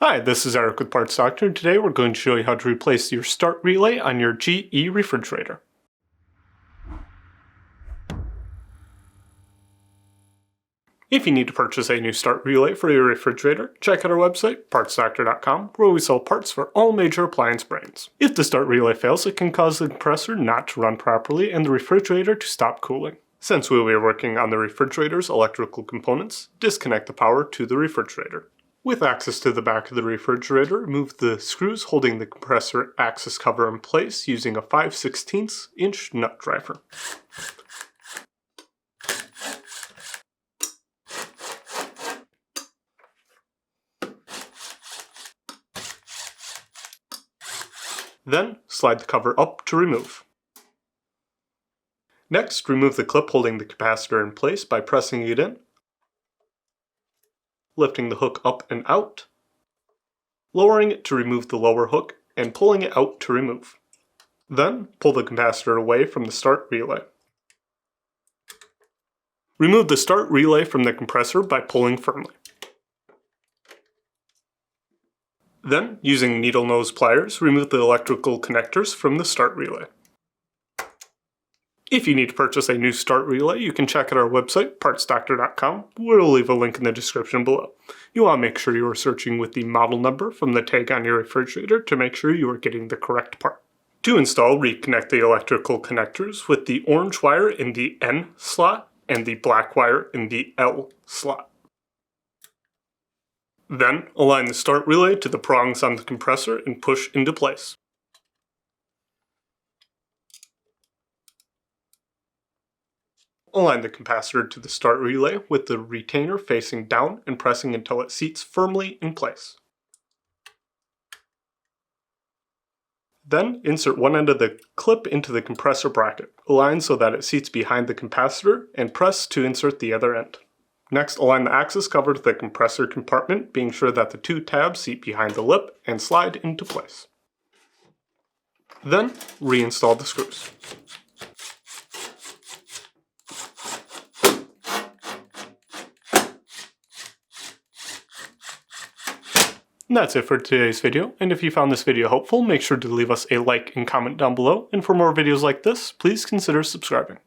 Hi, this is Eric with Parts Doctor, and today we're going to show you how to replace your start relay on your GE refrigerator. If you need to purchase a new start relay for your refrigerator, check out our website, partsdoctor.com, where we sell parts for all major appliance brands. If the start relay fails, it can cause the compressor not to run properly and the refrigerator to stop cooling. Since we will be working on the refrigerator's electrical components, disconnect the power to the refrigerator. With access to the back of the refrigerator, remove the screws holding the compressor access cover in place using a 5/16 inch nut driver. Then, slide the cover up to remove. Next, remove the clip holding the capacitor in place by pressing it in, lifting the hook up and out, lowering it to remove the lower hook, and pulling it out to remove. Then, pull the capacitor away from the start relay. Remove the start relay from the compressor by pulling firmly. Then, using needle nose pliers, remove the electrical connectors from the start relay. If you need to purchase a new start relay, you can check out our website, partsdoctor.com, where we'll leave a link in the description below. You want to make sure you are searching with the model number from the tag on your refrigerator to make sure you are getting the correct part. To install, reconnect the electrical connectors with the orange wire in the N slot and the black wire in the L slot. Then, align the start relay to the prongs on the compressor and push into place. Align the capacitor to the start relay with the retainer facing down and pressing until it seats firmly in place. Then, insert one end of the clip into the compressor bracket. Align so that it seats behind the capacitor and press to insert the other end. Next, align the access cover to the compressor compartment, being sure that the two tabs seat behind the lip and slide into place. Then, reinstall the screws. And that's it for today's video, and if you found this video helpful, make sure to leave us a like and comment down below, and for more videos like this, please consider subscribing.